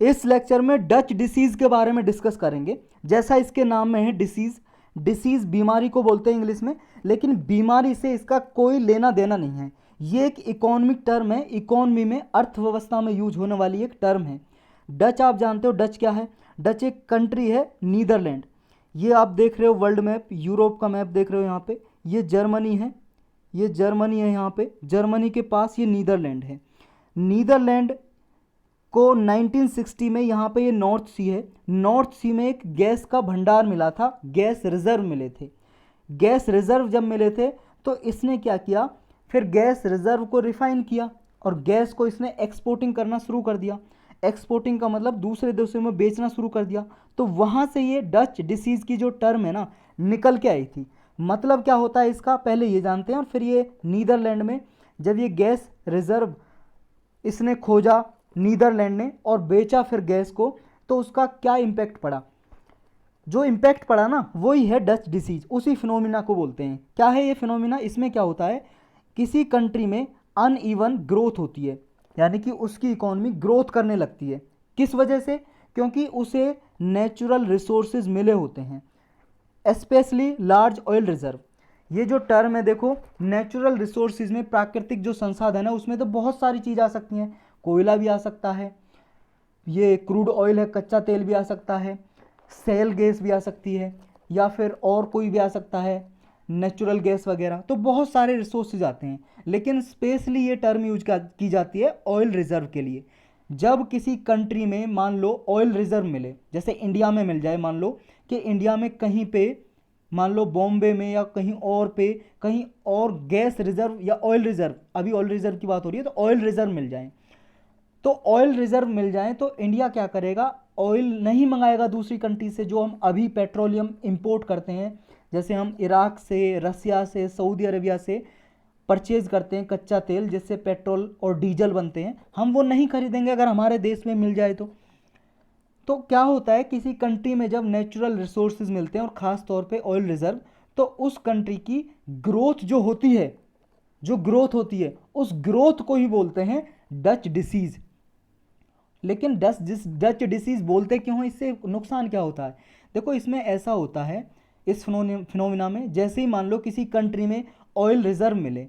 इस लेक्चर में Dutch disease के बारे में डिस्कस करेंगे। जैसा इसके नाम में है डिसीज़, डिसीज़ बीमारी को बोलते हैं इंग्लिश में, लेकिन बीमारी से इसका कोई लेना देना नहीं है। ये एक इकोनॉमिक टर्म है, इकोनॉमी में, अर्थव्यवस्था में यूज होने वाली एक टर्म है। डच आप जानते हो, डच क्या है? डच एक कंट्री है, नीदरलैंड। ये आप देख रहे हो वर्ल्ड मैप, यूरोप का मैप देख रहे हो यहाँ पे, ये जर्मनी है, ये जर्मनी है यहाँ पे, जर्मनी के पास ये नीदरलैंड है। नीदरलैंड को 1960 में यहाँ पे ये नॉर्थ सी है, नॉर्थ सी में एक गैस का भंडार मिला था, गैस रिजर्व मिले थे। गैस रिजर्व जब मिले थे तो इसने क्या किया, फिर गैस रिजर्व को रिफाइन किया और गैस को इसने एक्सपोर्टिंग करना शुरू कर दिया। एक्सपोर्टिंग का मतलब दूसरे देशों में बेचना शुरू कर दिया। तो वहाँ से ये डच डिसीज़ की जो टर्म है ना, निकल के आई थी। मतलब क्या होता है इसका, पहले ये जानते हैं। और फिर ये नीदरलैंड में जब ये गैस रिजर्व इसने खोजा नीदरलैंड ने और बेचा फिर गैस को, तो उसका क्या इम्पैक्ट पड़ा? जो इम्पैक्ट पड़ा ना, वही है डच डिसीज। उसी फिनोमिना को बोलते हैं। क्या है ये फिनोमिना? इसमें क्या होता है, किसी कंट्री में अनइवन ग्रोथ होती है, यानी कि उसकी इकोनॉमी ग्रोथ करने लगती है। किस वजह से? क्योंकि उसे नेचुरल रिसोर्सेज मिले होते हैं, स्पेशली लार्ज ऑयल रिजर्व। ये जो टर्म है देखो, नेचुरल रिसोर्सेज में प्राकृतिक जो संसाधन है उसमें तो बहुत सारी चीज़ आ सकती हैं। कोयला भी आ सकता है, ये क्रूड ऑयल है, कच्चा तेल भी आ सकता है, सेल गैस भी आ सकती है, या फिर और कोई भी आ सकता है, नेचुरल गैस वगैरह। तो बहुत सारे रिसोर्सेज आते हैं, लेकिन स्पेशली ये टर्म यूज की जाती है ऑयल रिजर्व के लिए। जब किसी कंट्री में मान लो ऑयल रिजर्व मिले, जैसे इंडिया में मिल जाए, मान लो कि इंडिया में कहीं पे, मान लो बॉम्बे में या कहीं और पे, कहीं और गैस रिजर्व या ऑयल रिजर्व, अभी ऑयल रिजर्व की बात हो रही है, तो ऑयल रिजर्व मिल जाए, तो ऑयल रिजर्व मिल जाए तो इंडिया क्या करेगा, ऑयल नहीं मंगाएगा दूसरी कंट्री से। जो हम अभी पेट्रोलियम इंपोर्ट करते हैं, जैसे हम इराक से, रसिया से, सऊदी अरेबिया से परचेज करते हैं कच्चा तेल, जिससे पेट्रोल और डीजल बनते हैं, हम वो नहीं खरीदेंगे अगर हमारे देश में मिल जाए तो क्या होता है, किसी कंट्री में जब नेचुरल रिसोर्सेज मिलते हैं और ख़ास तौर पे ऑयल रिजर्व, तो उस कंट्री की ग्रोथ जो होती है, जो ग्रोथ होती है, उस ग्रोथ को ही बोलते हैं डच डिसीज़। लेकिन डच डिसीज़ बोलते क्यों हैं? इससे नुकसान क्या होता है? देखो, इसमें ऐसा होता है, इस फिनोमिना में, जैसे ही मान लो किसी कंट्री में ऑयल रिजर्व मिले,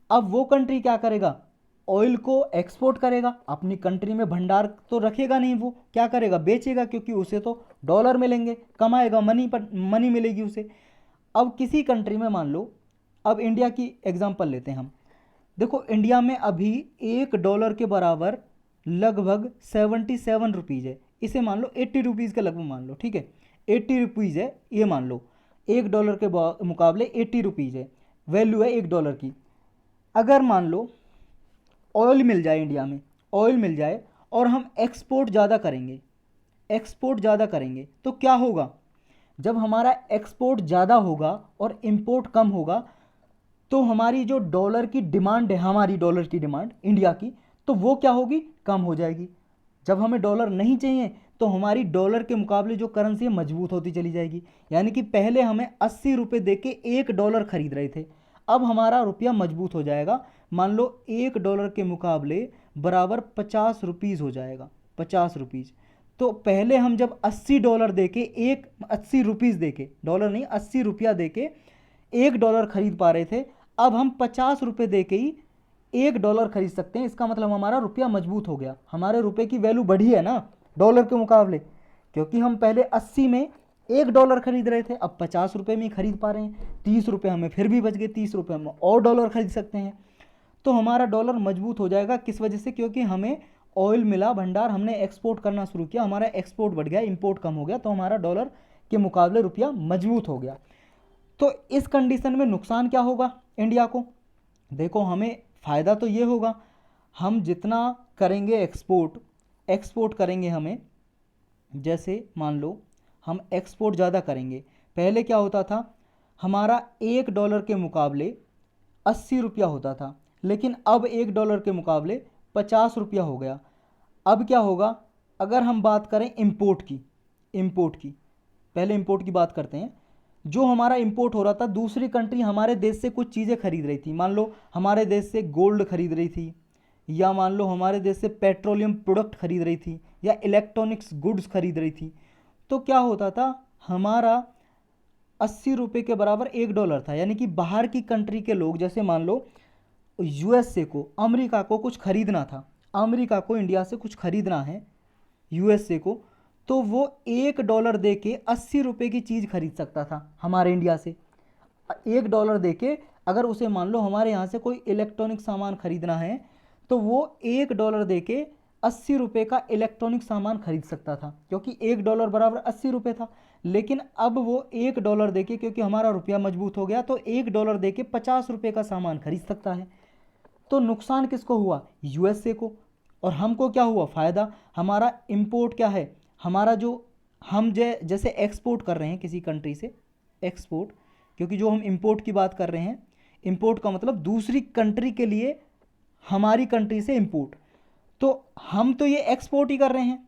अब वो कंट्री क्या करेगा, ऑयल को एक्सपोर्ट करेगा, अपनी कंट्री में भंडार तो रखेगा नहीं, वो क्या करेगा, बेचेगा, क्योंकि उसे तो डॉलर मिलेंगे, कमाएगा, मनी मिलेगी उसे। अब किसी कंट्री में मान लो, अब इंडिया की एग्जांपल लेते हैं हम। देखो, इंडिया में अभी $1 के बराबर लगभग 77 रुपीज़ है। इसे मान लो 80 रुपीज़ का लगभग मान लो, ठीक है, 80 रुपीज़ है, ये मान लो $1 के मुकाबले 80 रुपीज़ है, वैल्यू है $1 की। अगर मान लो ऑयल मिल जाए, इंडिया में ऑयल मिल जाए और हम एक्सपोर्ट ज़्यादा करेंगे, एक्सपोर्ट ज़्यादा करेंगे, तो क्या होगा, जब हमारा एक्सपोर्ट ज़्यादा होगा और इंपोर्ट कम होगा, तो हमारी जो डॉलर की डिमांड है, हमारी डॉलर की डिमांड इंडिया की, तो वो क्या होगी, कम हो जाएगी। जब हमें डॉलर नहीं चाहिए तो हमारी डॉलर के मुकाबले जो करेंसी है मजबूत होती चली जाएगी। यानी कि पहले हमें 80 रुपये दे के $1 खरीद रहे थे, अब हमारा रुपया मजबूत हो जाएगा, मान लो $1 के मुकाबले बराबर 50 रुपीज़ हो जाएगा, 50 रुपीज़। तो पहले हम जब $80 दे के, 80 रुपीज़ दे के, डॉलर नहीं, 80 रुपया दे के $1 खरीद पा रहे थे, अब हम 50 रुपये दे के ही $1 खरीद सकते हैं। इसका मतलब हमारा रुपया मजबूत हो गया, हमारे रुपये की वैल्यू बढ़ी है ना डॉलर के मुकाबले, क्योंकि हम पहले 80 में $1 खरीद रहे थे, अब 50 रुपये में ही खरीद पा रहे हैं, 30 रुपये हमें फिर भी बच गए, 30 रुपये हम और डॉलर खरीद सकते हैं। तो हमारा डॉलर मजबूत हो जाएगा। किस वजह से? क्योंकि हमें ऑयल मिला भंडार, हमने एक्सपोर्ट करना शुरू किया, हमारा एक्सपोर्ट बढ़ गया, इंपोर्ट कम हो गया, तो हमारा डॉलर के मुकाबले रुपया मजबूत हो गया। तो इस कंडीशन में नुकसान क्या होगा इंडिया को? देखो, हमें फ़ायदा तो ये होगा, हम जितना करेंगे एक्सपोर्ट, एक्सपोर्ट करेंगे हमें, जैसे मान लो हम एक्सपोर्ट ज़्यादा करेंगे। पहले क्या होता था, हमारा $1 के मुकाबले 80 रुपया होता था, लेकिन अब $1 के मुकाबले 50 रुपया हो गया। अब क्या होगा, अगर हम बात करें इंपोर्ट की, इंपोर्ट की, पहले इंपोर्ट की बात करते हैं। जो हमारा इंपोर्ट हो रहा था, दूसरी कंट्री हमारे देश से कुछ चीज़ें खरीद रही थी, मान लो हमारे देश से गोल्ड खरीद रही थी, या मान लो हमारे देश से पेट्रोलियम प्रोडक्ट खरीद रही थी या इलेक्ट्रॉनिक्स गुड्स खरीद रही थी, तो क्या होता था, हमारा 80 रुपये के बराबर $1 था। यानी कि बाहर की कंट्री के लोग, जैसे मान लो यूएसए को, अमेरिका को कुछ खरीदना था, अमेरिका को इंडिया से कुछ खरीदना है यूएसए को, तो वो $1 दे के 80 रुपये की चीज़ खरीद सकता था हमारे इंडिया से। $1 दे के अगर उसे मान लो हमारे यहाँ से कोई इलेक्ट्रॉनिक सामान खरीदना है, तो वो $1 दे के 80 रुपये का इलेक्ट्रॉनिक सामान खरीद सकता था, क्योंकि $1 बराबर 80 रुपये था। लेकिन अब वो $1 दे के, क्योंकि हमारा रुपया मजबूत हो गया, तो $1 दे के 50 रुपये का सामान खरीद सकता है। तो नुकसान किसको हुआ, यूएसए को, और हमको क्या हुआ, फ़ायदा। हमारा इंपोर्ट क्या है, हमारा जो हम जैसे एक्सपोर्ट कर रहे हैं किसी कंट्री से, एक्सपोर्ट, क्योंकि जो हम इंपोर्ट की बात कर रहे हैं, इंपोर्ट का मतलब दूसरी कंट्री के लिए हमारी कंट्री से इंपोर्ट, तो हम तो ये एक्सपोर्ट ही कर रहे हैं,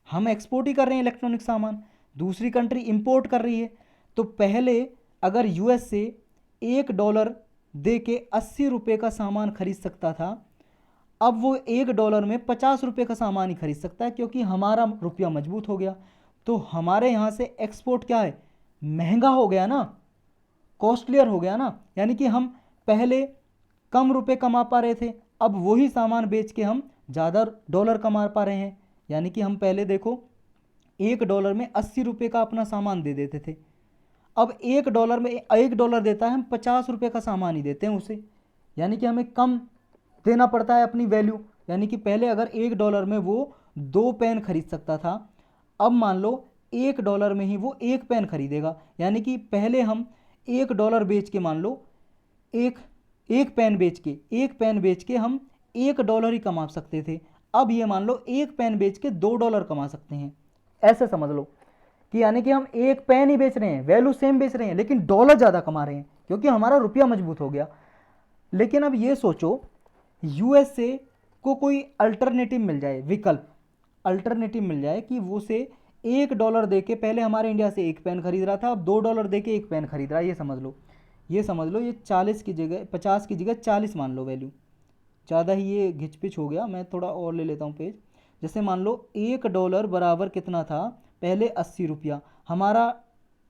हम एक्सपोर्ट ही कर रहे हैं इलेक्ट्रॉनिक सामान, दूसरी कंट्री इंपोर्ट कर रही है। तो पहले अगर यूएस से $1 दे के 80 रुपये का सामान खरीद सकता था, अब वो $1 में 50 रुपये का सामान ही खरीद सकता है, क्योंकि हमारा रुपया मजबूत हो गया। तो हमारे यहाँ से एक्सपोर्ट क्या है, महंगा हो गया ना, कॉस्टलियर हो गया ना। यानी कि हम पहले कम रुपए कमा पा रहे थे, अब वही सामान बेच के हम ज़्यादा डॉलर कमा पा रहे हैं। यानी कि हम पहले देखो $1 में 80 रुपये का अपना सामान दे देते थे, अब $1 में $1 देता है, हम 50 रुपये का सामान ही देते हैं उसे। यानी कि हमें कम देना पड़ता है अपनी वैल्यू। यानी कि पहले अगर $1 में वो 2 पेन खरीद सकता था, अब मान लो $1 में ही वो 1 पेन खरीदेगा। यानी कि पहले हम $1 बेच के, मान लो एक पेन बेच के हम $1 ही कमा सकते थे, अब ये मान लो 1 पेन बेच के $2 कमा सकते हैं। ऐसे समझ लो कि यानी कि हम 1 पेन ही बेच रहे हैं, वैल्यू सेम बेच रहे हैं, लेकिन डॉलर ज़्यादा कमा रहे हैं, क्योंकि हमारा रुपया मजबूत हो गया। लेकिन अब ये सोचो, यूएसए को कोई अल्टरनेटिव मिल जाए, विकल्प अल्टरनेटिव मिल जाए कि वो से $1 दे के, पहले हमारे इंडिया से 1 पेन खरीद रहा था, अब $2 दे के 1 पेन खरीद रहा है। ये समझ लो ये 40 की जगह 50 की जगह 40 मान लो वैल्यू, ज़्यादा ही ये घिचपिच हो गया, मैं थोड़ा और ले लेता हूँ पेज। जैसे मान लो $1 बराबर कितना था, पहले 80 रुपया, हमारा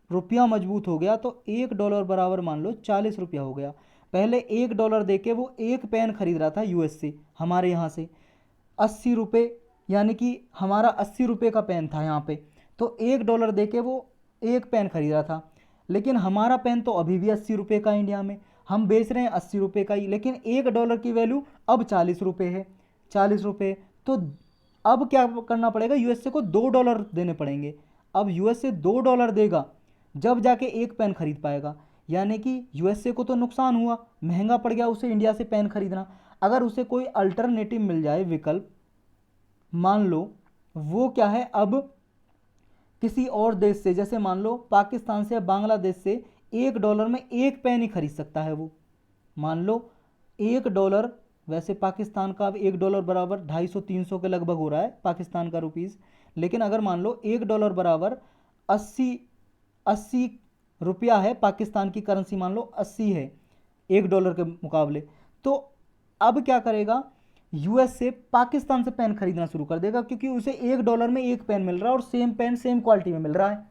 रुपया मजबूत हो गया, तो $1 बराबर मान लो 40 रुपया हो गया। पहले $1 दे के वो 1 पेन खरीद रहा था यूएस से, हमारे यहाँ से 80 रुपये, यानी कि हमारा 80 रुपये का पेन था यहाँ पे, तो $1 दे के वो 1 पेन खरीद रहा था। लेकिन हमारा पेन तो अभी भी 80 रुपये का इंडिया में, हम बेच रहे हैं 80 रुपये का ही, लेकिन $1 की वैल्यू अब 40 रुपये है, 40 रुपये। तो अब क्या करना पड़ेगा, यूएसए को $2 देने पड़ेंगे। अब यूएसए $2 देगा, जब जाके 1 पेन खरीद पाएगा। यानी कि यूएसए को तो नुकसान हुआ, महंगा पड़ गया उसे इंडिया से पेन खरीदना। अगर उसे कोई अल्टरनेटिव मिल जाए, विकल्प, मान लो वो क्या है, अब किसी और देश से, जैसे मान लो पाकिस्तान से या बांग्लादेश से, $1 में 1 पेन ही खरीद सकता है वो। मान लो $1, वैसे पाकिस्तान का अब $1 बराबर 250-300 के लगभग हो रहा है पाकिस्तान का रुपीज़, लेकिन अगर मान लो $1 बराबर 80 रुपया है, पाकिस्तान की करेंसी मान लो 80 है $1 के मुकाबले, तो अब क्या करेगा, यूएस से पाकिस्तान से पेन खरीदना शुरू कर देगा, क्योंकि उसे $1 में 1 पेन मिल रहा है और सेम पेन सेम क्वालिटी में मिल रहा है,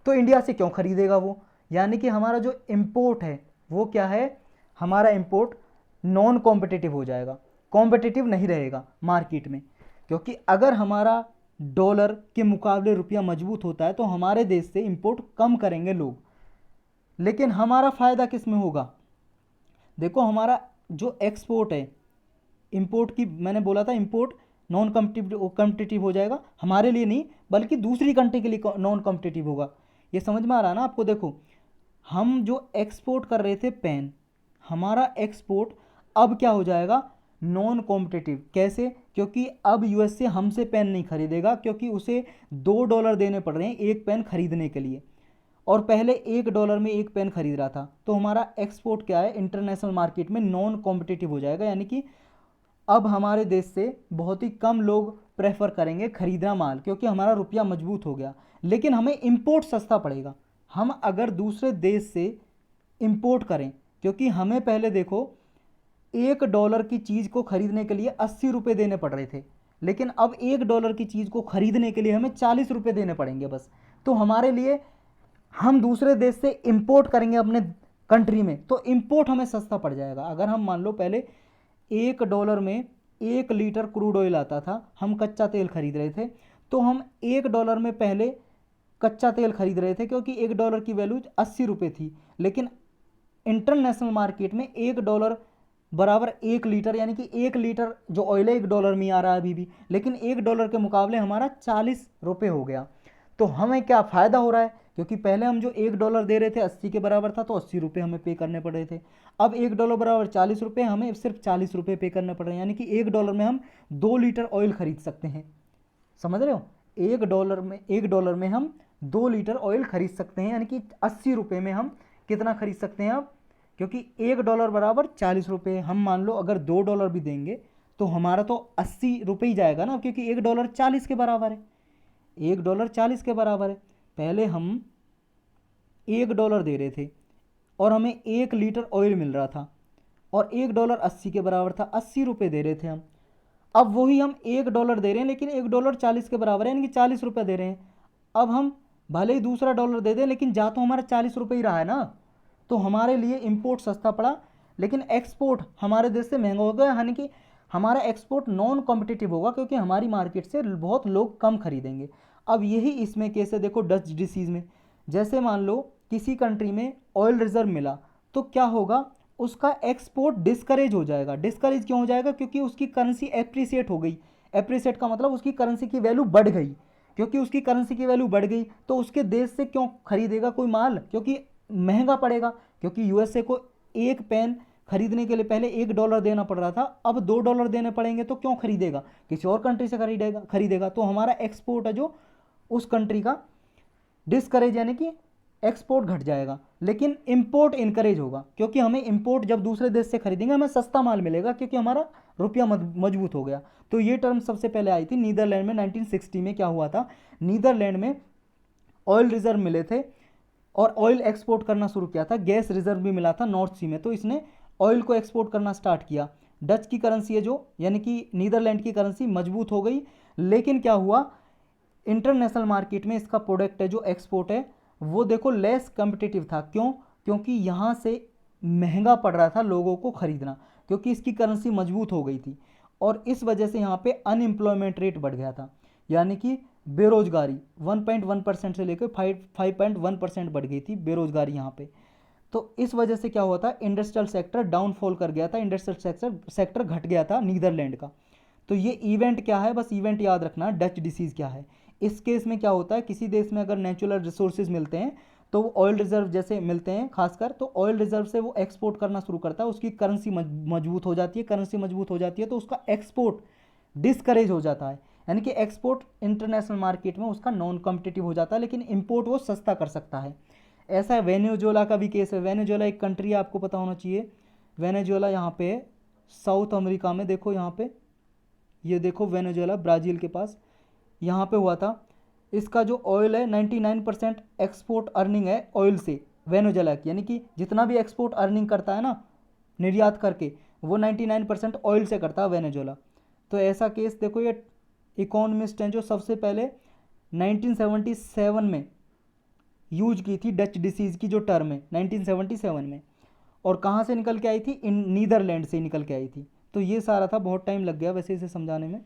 तो इंडिया से क्यों खरीदेगा वो। यानी कि हमारा जो इंपोर्ट है वो क्या है, हमारा इंपोर्ट नॉन कॉम्पिटिटिव हो जाएगा, कॉम्पिटिटिव नहीं रहेगा मार्केट में। क्योंकि अगर हमारा डॉलर के मुकाबले रुपया मजबूत होता है, तो हमारे देश से इंपोर्ट कम करेंगे लोग, लेकिन हमारा फ़ायदा किस में होगा। देखो हमारा जो एक्सपोर्ट है, इंपोर्ट की मैंने बोला था, इंपोर्ट नॉन कॉम्पिटिटिव हो जाएगा, हमारे लिए नहीं बल्कि दूसरी कंट्री के लिए नॉन कॉम्पिटिटिव होगा। ये समझ में आ रहा है ना आपको। देखो हम जो एक्सपोर्ट कर रहे थे पेन, हमारा एक्सपोर्ट अब क्या हो जाएगा, नॉन कॉम्पिटिटिव। कैसे, क्योंकि अब यूएसए हमसे पेन नहीं खरीदेगा, क्योंकि उसे $2 देने पड़ रहे हैं 1 पेन खरीदने के लिए, और पहले $1 में 1 पेन खरीद रहा था। तो हमारा एक्सपोर्ट क्या है, इंटरनेशनल मार्केट में नॉन कॉम्पिटिटिव हो जाएगा। यानी कि अब हमारे देश से बहुत ही कम लोग प्रेफर करेंगे खरीदना माल, क्योंकि हमारा रुपया मजबूत हो गया। लेकिन हमें इंपोर्ट सस्ता पड़ेगा, हम अगर दूसरे देश से इंपोर्ट करें, क्योंकि हमें पहले देखो $1 की चीज़ को खरीदने के लिए 80 रुपये देने पड़ रहे थे, लेकिन अब $1 की चीज़ को खरीदने के लिए हमें 40 रुपये देने पड़ेंगे बस। तो हमारे लिए, हम दूसरे देश से इंपोर्ट करेंगे अपने कंट्री में तो इंपोर्ट हमें सस्ता पड़ जाएगा। अगर हम मान लो पहले $1 में 1 लीटर क्रूड ऑयल आता था, हम कच्चा तेल खरीद रहे थे, तो हम $1 में पहले कच्चा तेल खरीद रहे थे क्योंकि $1 की वैल्यू 80 रुपये थी। लेकिन इंटरनेशनल मार्केट में $1 बराबर 1 लीटर, यानी कि 1 लीटर जो ऑयल है $1 में आ रहा है अभी भी, लेकिन $1 के मुकाबले हमारा 40 रुपये हो गया। तो हमें क्या फ़ायदा हो रहा है, क्योंकि पहले हम जो $1 दे रहे थे 80 के बराबर था, तो 80 रुपये हमें पे करने पड़ रहे थे। अब $1 बराबर 40 रुपये, हमें सिर्फ 40 रुपये पे करने पड़ रहे हैं, यानी कि $1 में हम 2 लीटर ऑयल खरीद सकते हैं। समझ रहे हो, $1 में हम 2 लीटर ऑयल खरीद सकते हैं, यानी कि 80 रुपये में हम कितना खरीद सकते हैं अब, क्योंकि $1 बराबर 40 रुपये। हम मान लो अगर $2 भी देंगे तो हमारा तो 80 रुपये ही जाएगा ना, क्योंकि $1 40 के बराबर है, $1 40 के बराबर है। पहले हम $1 दे रहे थे और हमें 1 लीटर ऑयल मिल रहा था, और $1 80 के बराबर था, 80 रुपये दे रहे थे हम। अब वही हम $1 दे रहे हैं, लेकिन $1 40 के बराबर है, यानी कि 40 रुपये दे रहे हैं। अब हम भले ही दूसरा डॉलर दे दें, लेकिन जा तो हमारा 40 रुपये ही रहा है ना, तो हमारे लिए इंपोर्ट सस्ता पड़ा, लेकिन एक्सपोर्ट हमारे देश से महंगा हो गया, यानी कि हमारा एक्सपोर्ट नॉन कॉम्पिटिटिव होगा, क्योंकि हमारी मार्केट से बहुत लोग कम खरीदेंगे। अब यही इसमें केस है, देखो डच डिसीज़ में, जैसे मान लो किसी कंट्री में ऑयल रिजर्व मिला, तो क्या होगा, उसका एक्सपोर्ट डिस्करेज हो जाएगा। डिस्करेज क्यों हो जाएगा, क्योंकि उसकी करेंसी एप्रिसिएट हो गई। एप्रिसिएट का मतलब उसकी करेंसी की वैल्यू बढ़ गई, क्योंकि उसकी करेंसी की वैल्यू बढ़ गई तो उसके देश से क्यों खरीदेगा कोई माल, क्योंकि महंगा पड़ेगा। क्योंकि यूएसए को एक पेन खरीदने के लिए पहले $1 देना पड़ रहा था, अब $2 देने पड़ेंगे, तो क्यों खरीदेगा, किसी और कंट्री से खरीदेगा। तो हमारा एक्सपोर्ट है जो उस कंट्री का डिस्करेज, यानी कि एक्सपोर्ट घट जाएगा, लेकिन इंपोर्ट इनकरेज होगा, क्योंकि हमें इंपोर्ट जब दूसरे देश से खरीदेंगे हमें सस्ता माल मिलेगा, क्योंकि हमारा रुपया मजबूत हो गया। तो ये टर्म सबसे पहले आई थी नीदरलैंड में 1960 में। क्या हुआ था, नीदरलैंड में ऑयल रिजर्व मिले थे और ऑयल एक्सपोर्ट करना शुरू किया था, गैस रिजर्व भी मिला था नॉर्थ सी में, तो इसने ऑयल को एक्सपोर्ट करना स्टार्ट किया। डच की करेंसी है जो, यानी कि नीदरलैंड की करेंसी मजबूत हो गई, लेकिन क्या हुआ, इंटरनेशनल मार्केट में इसका प्रोडक्ट है जो एक्सपोर्ट है वो देखो लेस कम्पिटिटिव था। क्यों, क्योंकि यहाँ से महंगा पड़ रहा था लोगों को खरीदना, क्योंकि इसकी करेंसी मजबूत हो गई थी, और इस वजह से यहाँ पे अनएम्प्लॉयमेंट रेट बढ़ गया था, यानी कि बेरोजगारी 1.1% से लेकर 5.1% बढ़ गई थी बेरोजगारी यहाँ पे। तो इस वजह से क्या हुआ था, इंडस्ट्रियल सेक्टर डाउनफॉल कर गया था, इंडस्ट्रियल सेक्टर घट गया था नीदरलैंड का। तो ये इवेंट क्या है, बस इवेंट याद रखना, डच डिसीज़ क्या है। इस केस में क्या होता है, किसी देश में अगर नेचुरल रिसोर्सेज मिलते हैं तो वो ऑयल रिजर्व जैसे मिलते हैं खासकर, तो ऑयल रिजर्व से वो एक्सपोर्ट करना शुरू करता है, उसकी करेंसी मजबूत हो जाती है, करेंसी मजबूत हो जाती है तो उसका एक्सपोर्ट डिस्करेज हो जाता है, यानी कि एक्सपोर्ट इंटरनेशनल मार्केट में उसका नॉन कॉम्पिटिटिव हो जाता है, लेकिन इंपोर्ट वो सस्ता कर सकता है। ऐसा है वेनेजुएला का भी केस है। वेनेजुएला एक कंट्री है, आपको पता होना चाहिए। वेनेजुएला यहाँ पे है साउथ अमेरिका में, देखो यहाँ पे, ये देखो वेनेजुएला ब्राज़ील के पास, यहाँ पे हुआ था। इसका जो ऑयल है 99% एक्सपोर्ट अर्निंग है ऑयल से वेनेजुएला की, यानी कि जितना भी एक्सपोर्ट अर्निंग करता है ना निर्यात करके, वो 99% ऑयल से करता है वेनेजुएला। तो ऐसा केस देखो, ये इकोनॉमिस्ट हैं जो सबसे पहले 1977 में यूज की थी डच डिसीज़ की जो टर्म है 1977 में, और कहाँ से निकल के आई थी, नीदरलैंड से निकल के आई थी। तो ये सारा था, बहुत टाइम लग गया वैसे इसे समझाने में।